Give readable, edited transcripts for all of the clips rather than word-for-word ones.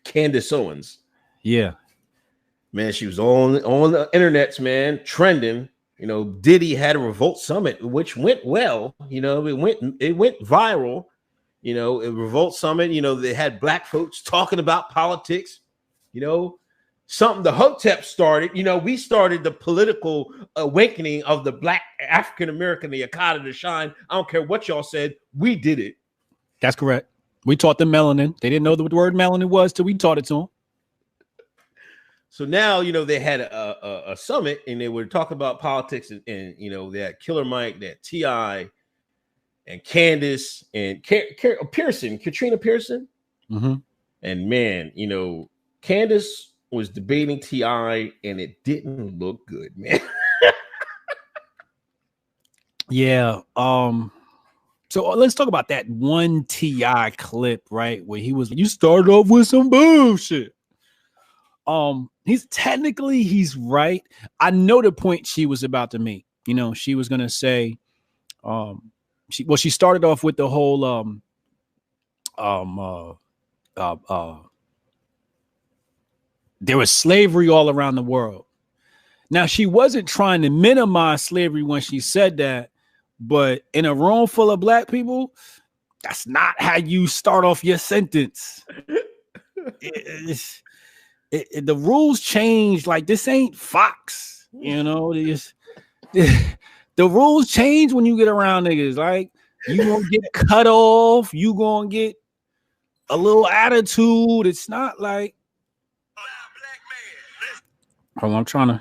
Candace Owens. Yeah. Man, she was on the internets, man, trending. You know, Diddy had a Revolt summit, which went well. You know, it went viral. You know, a Revolt summit. You know, they had black folks talking about politics. You know, something the Hoteps started. You know, we started the political awakening of the black African American, the Akata to shine. I don't care what y'all said. We did it. That's correct. We taught them melanin. They didn't know what the word melanin was till we taught it to them. So now, you know, they had a summit and they were talking about politics and you know, they had Killer Mike, they had T.I. and Candace and Katrina Pearson. Mm-hmm. And man, you know, Candace was debating T.I. and it didn't look good, man. Yeah. So let's talk about that one T.I. clip, right? Where he was, you started off with some bullshit. He's right. I know the point she was about to make. You know, she was gonna say, she started off with the whole there was slavery all around the world. Now, she wasn't trying to minimize slavery when she said that, but in a room full of black people, that's not how you start off your sentence. The rules change. Like, this ain't Fox, you know. The rules change when you get around niggas. Like, you gonna get cut off, you gonna get a little attitude. It's not like, hold on, I'm trying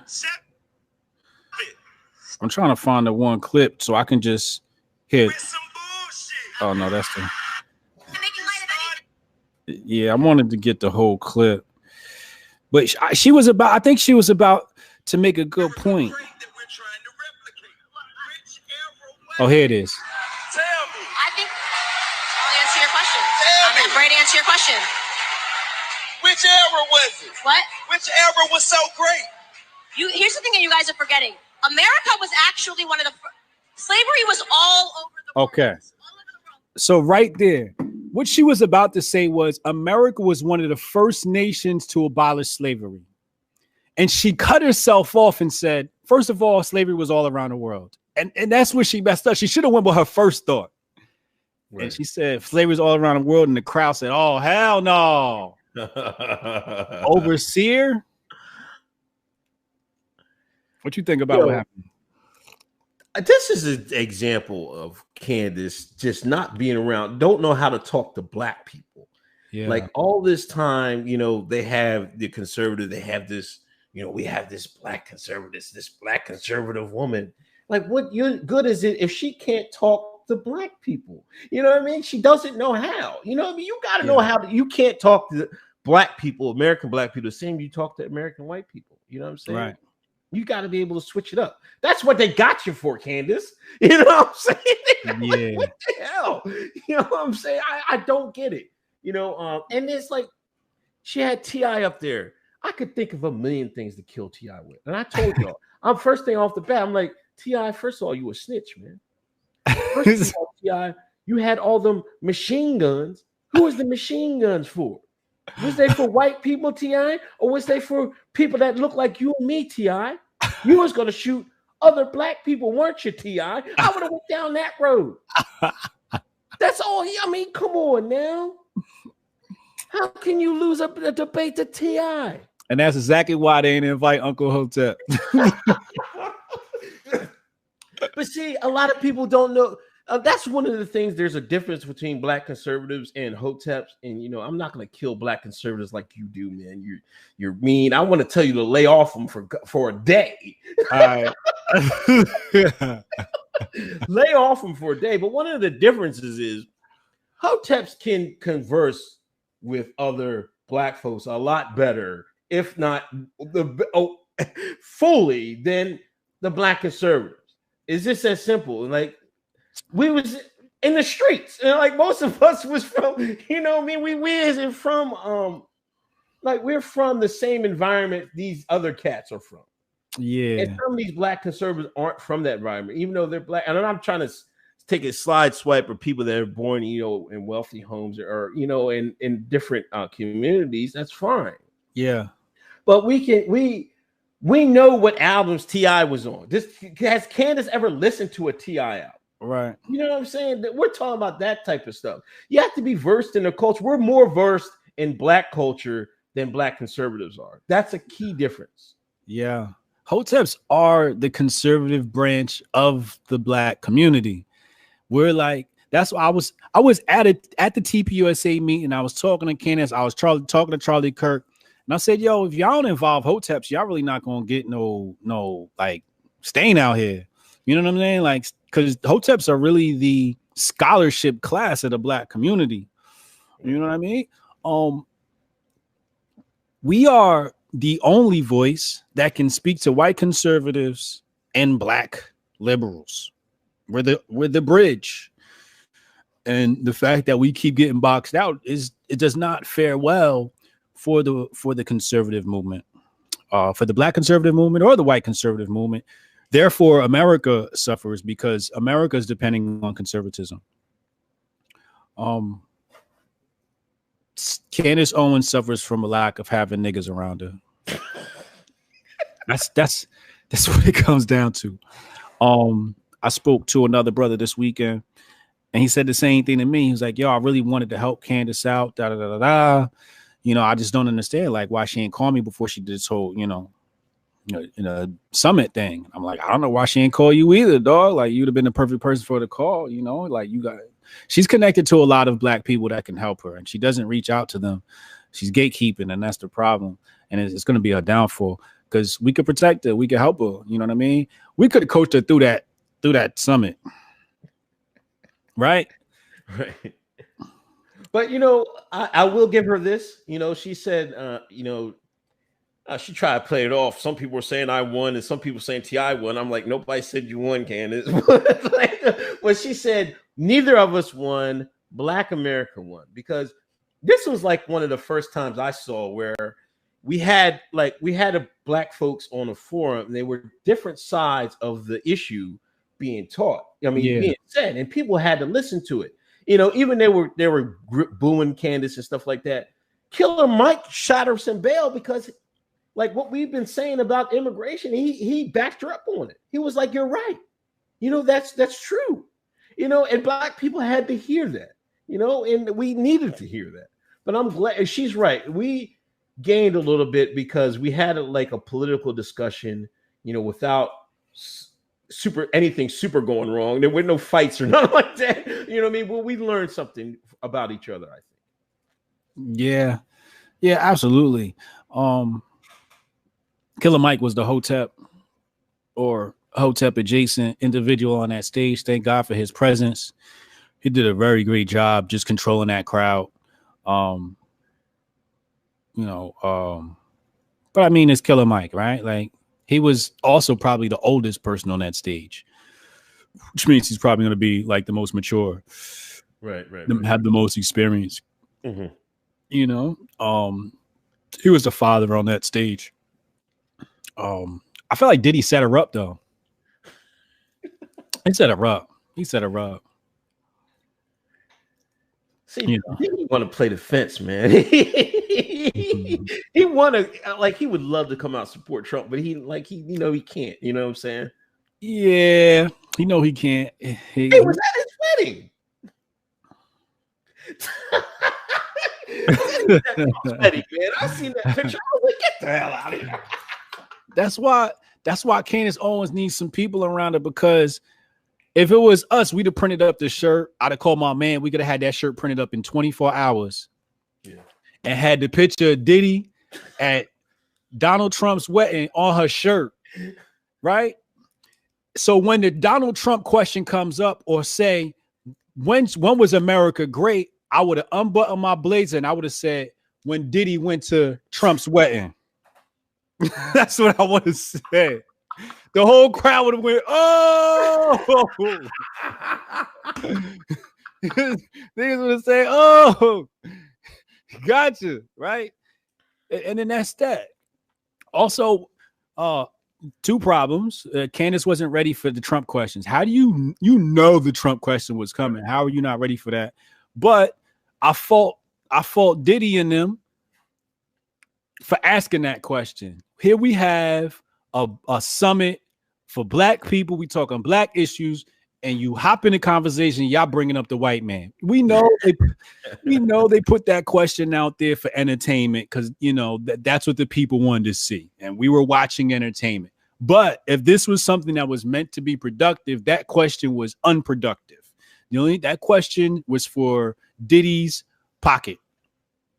to find the one clip so I can just hit. Oh no, that's the. Yeah, I wanted to get the whole clip. But she was about, I think she was about to make a good point. Oh, here it is. Tell me. I think I'll answer your question. I'm ready to answer your question. Which era was it? What? Which era was so great? Here's the thing that you guys are forgetting. America was actually one of the slavery was all over the world. Okay. So right there, what she was about to say was America was one of the first nations to abolish slavery. And she cut herself off and said, first of all, slavery was all around the world. And that's where she messed up. She should have went with her first thought. Right. And she said, slavery is all around the world. And the crowd said, oh, hell no. Overseer? What you think about what happened? This is an example of Candace just not being around, don't know how to talk to black people. Yeah. Like all this time, you know, they have the conservative, they have this, you know, we have this black conservative, this black conservative woman. Like, what good is it if she can't talk to black people? You know what I mean? She doesn't know how. You know what I mean? You got to know how you can't talk to black people, American black people, the same you talk to American white people. You know what I'm saying? Right. You got to be able to switch it up. That's what they got you for, Candace. You know what I'm saying? Yeah. Like, what the hell? You know what I'm saying? I don't get it. You know, and it's like she had T.I. up there. I could think of a million things to kill T.I. with. And I told y'all, I'm first thing off the bat, I'm like, T.I., first of all, you a snitch, man. First of all, T.I., you had all them machine guns. Who was the machine guns for? Was they for white people, T.I., or was they for people that look like you and me, T.I.? You was going to shoot other black people, weren't you, T.I.? I would have went down that road. That's all. I mean, come on now. How can you lose a debate to T.I.? And that's exactly why they didn't invite Uncle Hotep. But see, a lot of people don't know. That's one of the things. There's a difference between black conservatives and Hoteps. And, you know, I'm not going to kill black conservatives like you do, man. You're mean. I want to tell you to lay off them for a day. All right. Lay off them for a day. But one of the differences is Hoteps can converse with other black folks a lot better, if not fully, than the black conservatives. It's just as simple. Like, we was in the streets, and like most of us was from, you know what I mean? We isn't from like we're from the same environment these other cats are from. Yeah. And some of these black conservatives aren't from that environment, even though they're black. And I'm not trying to take a slide swipe of people that are born, in wealthy homes or in different communities. That's fine. Yeah. But we know what albums T.I. was on. Has Candace ever listened to a T.I. album? Right. You know what I'm saying? We're talking about that type of stuff. You have to be versed in the culture. We're more versed in Black culture than Black conservatives are. That's a key difference. Yeah. Hoteps are the conservative branch of the Black community. We're like, that's why I was at the TPUSA meeting. I was talking to Candace. I was talking to Charlie Kirk. And I said, yo, if y'all don't involve Hoteps, y'all really not going to get no like stain out here. You know what I'm saying? Like, because Hoteps are really the scholarship class of the Black community. You know what I mean? We are the only voice that can speak to white conservatives and Black liberals. We're the bridge. And the fact that we keep getting boxed out it does not fare well for the conservative movement, for the Black conservative movement or the white conservative movement. Therefore, America suffers because America is depending on conservatism. Candace Owens suffers from a lack of having niggas around her. That's what it comes down to. I spoke to another brother this weekend, and he said the same thing to me. He was like, "Yo, I really wanted to help Candace out. Da da da da da. I just don't understand like why she ain't call me before she did this whole summit thing." I'm like, I don't know why she ain't call you either, dog. Like, you'd have been the perfect person for the call. Like she's connected to a lot of Black people that can help her, and she doesn't reach out to them. She's gatekeeping, and that's the problem. And it's going to be a downfall because we could protect her, we could help her. You know what I mean? We could have coached her through that summit, right? Right. But I will give her this. She said, she tried to play it off. Some people were saying I won, and some people saying T.I. won. I'm like, nobody said you won, Candace. But she said neither of us won. Black America won, because this was like one of the first times I saw where we had a Black folks on a forum, and they were different sides of the issue being taught. Being said, and people had to listen to it. Even they were booing Candace and stuff like that. Killer Mike shot her some bail because, like what we've been saying about immigration, he backed her up on it. He was like, "You're right. That's true." And Black people had to hear that. And we needed to hear that. But I'm glad she's right. We gained a little bit because we had a political discussion, without anything super going wrong. There were no fights or nothing like that. You know what I mean? Well, we learned something about each other, I think. Yeah, absolutely. Killer Mike was the Hotep or Hotep adjacent individual on that stage. Thank God for his presence. He did a very great job just controlling that crowd. But I mean, it's Killer Mike, right? Like, he was also probably the oldest person on that stage, which means he's probably going to be like the most mature, right. Have the most experience. Mm-hmm. He was the father on that stage. I feel like Diddy set her up though. He set her up. See, he want to play the fence, man. He want to, he would love to come out and support Trump, but he can't. You know what I'm saying? Yeah, he can't. He was at his wedding. Man, I seen that picture. I was like, get the hell out of here. That's why Candace Owens needs some people around her, because if it was us, we'd have printed up the shirt. I'd have called my man. We could have had that shirt printed up in 24 hours. Yeah. And had the picture of Diddy at Donald Trump's wedding on her shirt, right? So when the Donald Trump question comes up, or say, when was America great? I would have unbuttoned my blazer and I would have said, when Diddy went to Trump's wedding. That's what I want to say. The whole crowd would have went, oh. Niggas would have said, oh, gotcha, right? And then that's that. Also, Two problems. Candace wasn't ready for the Trump questions. How do you know the Trump question was coming? How are you not ready for that? But I fault Diddy and them for asking that question. Here we have a summit for black people. We talking black issues, and you hop in the conversation. Y'all bringing up the white man. We know they put that question out there for entertainment because that's what the people wanted to see, and we were watching entertainment. But if this was something that was meant to be productive, that question was unproductive. That question was for Diddy's pocket.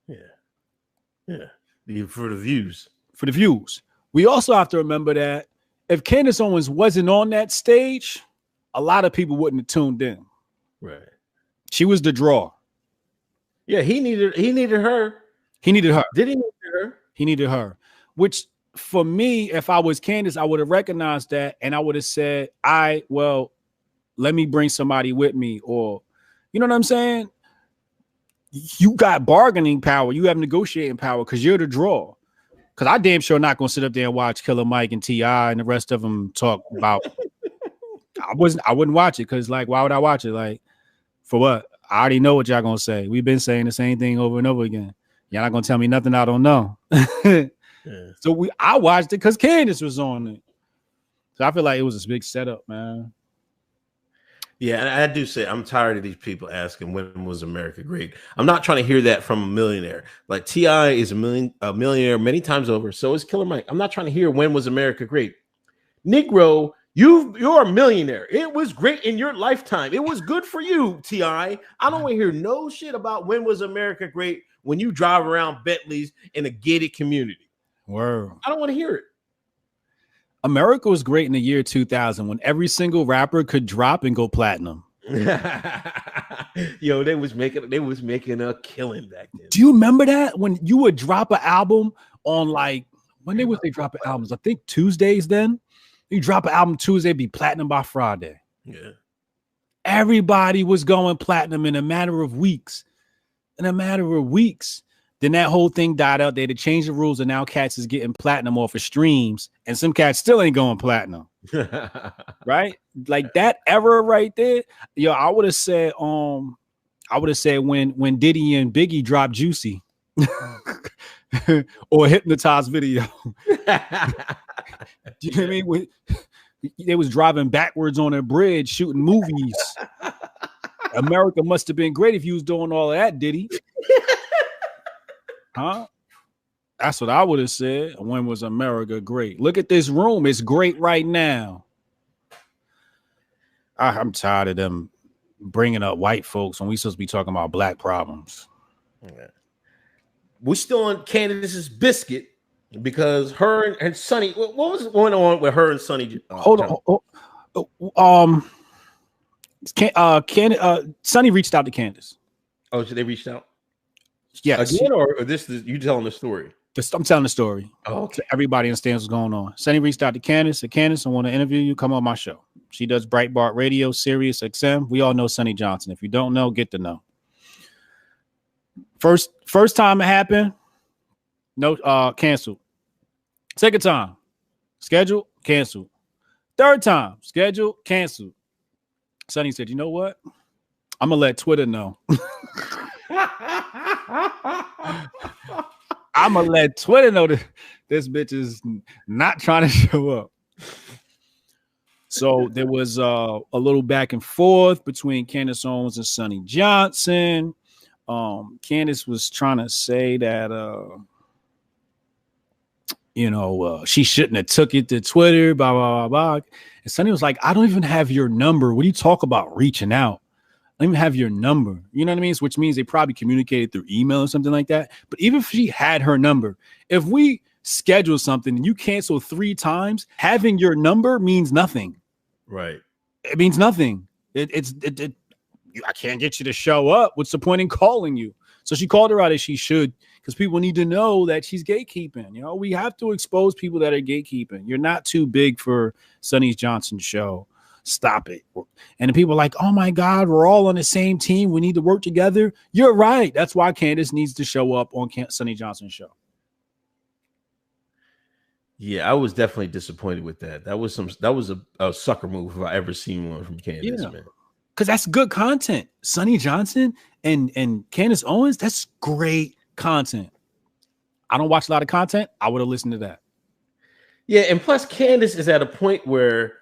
Yeah. For the views. For the views. We also have to remember that if Candace Owens wasn't on that stage, a lot of people wouldn't have tuned in. Right. She was the draw. Yeah, he needed her. He needed her. Did he need her? He needed her. Which for me, if I was Candace, I would have recognized that and I would have said, let me bring somebody with me. Or, you know what I'm saying? You got bargaining power. You have negotiating power because you're the draw. Because I damn sure not going to sit up there and watch Killer Mike and T.I. and the rest of them talk about. I wouldn't watch it because, like, why would I watch it? Like, for what? I already know what y'all going to say. We've been saying the same thing over and over again. Y'all not going to tell me nothing I don't know. So I watched it because Candace was on it. So I feel like it was a big setup, man. Yeah, and I do say I'm tired of these people asking when was America great. I'm not trying to hear that from a millionaire. Like T.I. is a millionaire many times over. So is Killer Mike. I'm not trying to hear when was America great. Negro, you're a millionaire. It was great in your lifetime. It was good for you, T.I. I don't want to hear no shit about when was America great when you drive around Bentleys in a gated community. Word. I don't want to hear it. America was great in the year 2000 when every single rapper could drop and go platinum. Yo, they was making a killing back then. Do you remember that when you would drop an album on when they dropping albums? I think Tuesdays. Then you drop an album Tuesday, be platinum by Friday. Yeah, everybody was going platinum in a matter of weeks. Then that whole thing died out. They had to change the rules, and now cats is getting platinum off of streams, and some cats still ain't going platinum. Right? Like that era right there. Yo, I would have said when Diddy and Biggie dropped Juicy or Hypnotized video. Do you know what I mean? They was driving backwards on a bridge shooting movies. America must have been great if you was doing all of that, Diddy. Huh? That's what I would have said. When was America great? Look at this room. It's great right now. I'm tired of them bringing up white folks when we supposed to be talking about black problems. Okay. We're still on Candace's biscuit because her and Sonnie. What was going on with her and Sonnie? Hold on. Sonnie reached out to Candace. Oh, so they reached out? Yes. Again, or this is you telling the story? I'm telling the story. Oh, okay. Everybody understands what's going on. Sonnie reached out to Candace. Said, Candace, I want to interview you. Come on my show. She does Breitbart Radio, Sirius XM. We all know Sonnie Johnson. If you don't know, get to know. First time it happened, no, canceled. Second time, scheduled, canceled. Third time, scheduled, canceled. Sonnie said, you know what? I'm gonna let Twitter know. I'm gonna let Twitter know that this bitch is not trying to show up. So there was a little back and forth between Candace Owens and Sonnie Johnson. Candace was trying to say that she shouldn't have took it to Twitter, blah, blah, blah, blah. And Sonnie was like, I don't even have your number. What do you talk about reaching out? I don't even have your number. You know what I mean? Which means they probably communicated through email or something like that. But even if she had her number, if we schedule something and you cancel 3 times, having your number means nothing. Right. It means nothing. I can't get you to show up. What's the point in calling you? So she called her out as she should, because people need to know that she's gatekeeping. You know, we have to expose people that are gatekeeping. You're not too big for Sonnie Johnson's show. Stop it. And the people are like, oh my God, we're all on the same team. We need to work together. You're right. That's why Candace needs to show up on Sonnie Johnson's show. Yeah, I was definitely disappointed with that. That was a sucker move if I ever seen one from Candace, man. Because that's good content. Sonnie Johnson and Candace Owens, that's great content. I don't watch a lot of content. I would have listened to that. Yeah, and plus Candace is at a point where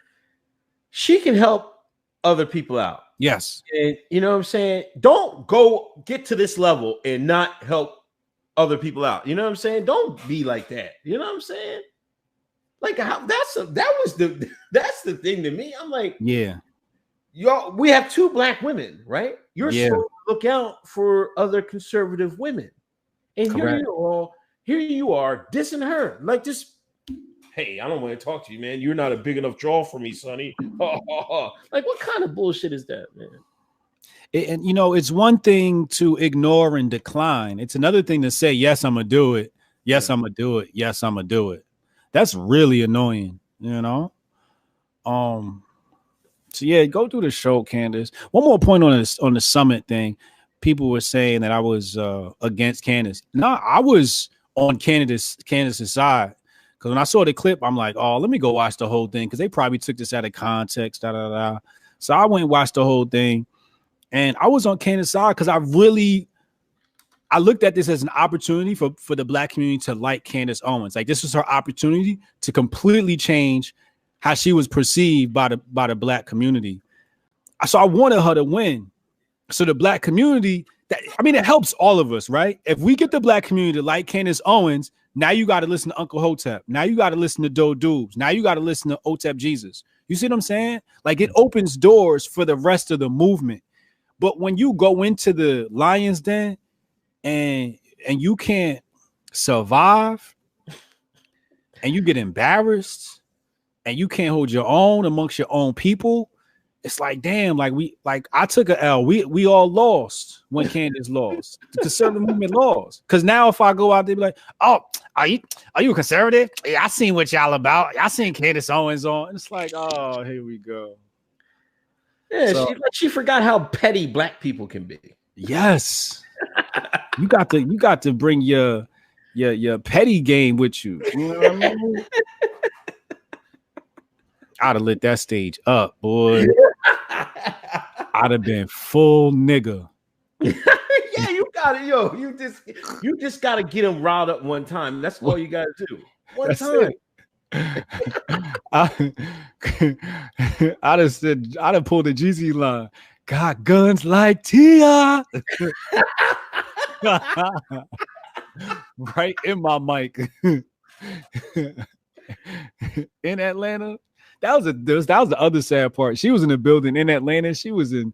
she can help other people out. Yes. And you know what I'm saying? Don't go get to this level and not help other people out. You know what I'm saying? Don't be like that. You know what I'm saying? Like that's the thing to me. I'm like, yeah. Y'all, we have 2 black women, right? You're supposed to look out for other conservative women. And here you are dissing her. Like, just, hey, I don't want to talk to you, man. You're not a big enough draw for me, Sonnie. Like, what kind of bullshit is that, man? And, you know, it's one thing to ignore and decline. It's another thing to say, yes, I'm going to do it. Yes, I'm going to do it. Yes, I'm going to do it. That's really annoying, you know? So yeah, go through the show, Candace. One more point on the summit thing. People were saying that I was against Candace. No, I was on Candace's side. Because when I saw the clip, I'm like, oh, let me go watch the whole thing. Because they probably took this out of context. So I went and watched the whole thing. And I was on Candace's side because I looked at this as an opportunity for the black community to like Candace Owens. Like, this was her opportunity to completely change how she was perceived by the black community. So I wanted her to win. So the black community, it helps all of us, right? If we get the black community to like Candace Owens, now you got to listen to Uncle Hotep. Now you got to listen to Doe Dubes. Now you got to listen to Hotep Jesus. You see what I'm saying? Like, it opens doors for the rest of the movement. But when you go into the lion's den and you can't survive and you get embarrassed and you can't hold your own amongst your own people, it's like, damn, I took a L. We all lost when Candace lost. The conservative movement lost. Because now if I go out there, be like, oh, are you a conservative? Yeah, I seen what y'all about. I seen Candace Owens on. And it's like, oh, here we go. Yeah, so, she forgot how petty black people can be. Yes. you got to bring your petty game with you. You know what I mean? I'd have lit that stage up, boy. I'd have been full nigga. Yeah, you got it, yo. You just got to get them riled up one time. That's all you got to do. One time. I'd have pulled the Jeezy line. Got guns like Tia. Right in my mic. In Atlanta. That was the other sad part. She was in the building in Atlanta. She was in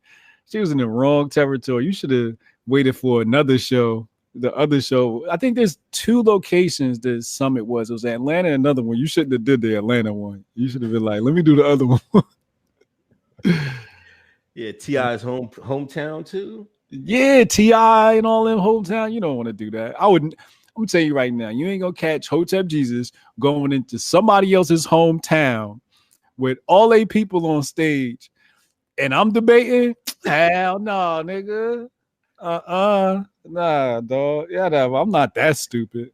the wrong territory. You should have waited for another show. The other show. I think there's 2 locations the summit was. It was Atlanta and another one. You shouldn't have did the Atlanta one. You should have been like, let me do the other one. Yeah, T.I.'s hometown too. Yeah, T.I. and all them hometown. You don't want to do that. I'm gonna tell you right now, you ain't gonna catch Hotep Jesus going into somebody else's hometown with all 8 people on stage, and I'm debating. Hell no, nigga. Nah, dog. Yeah, I'm not that stupid.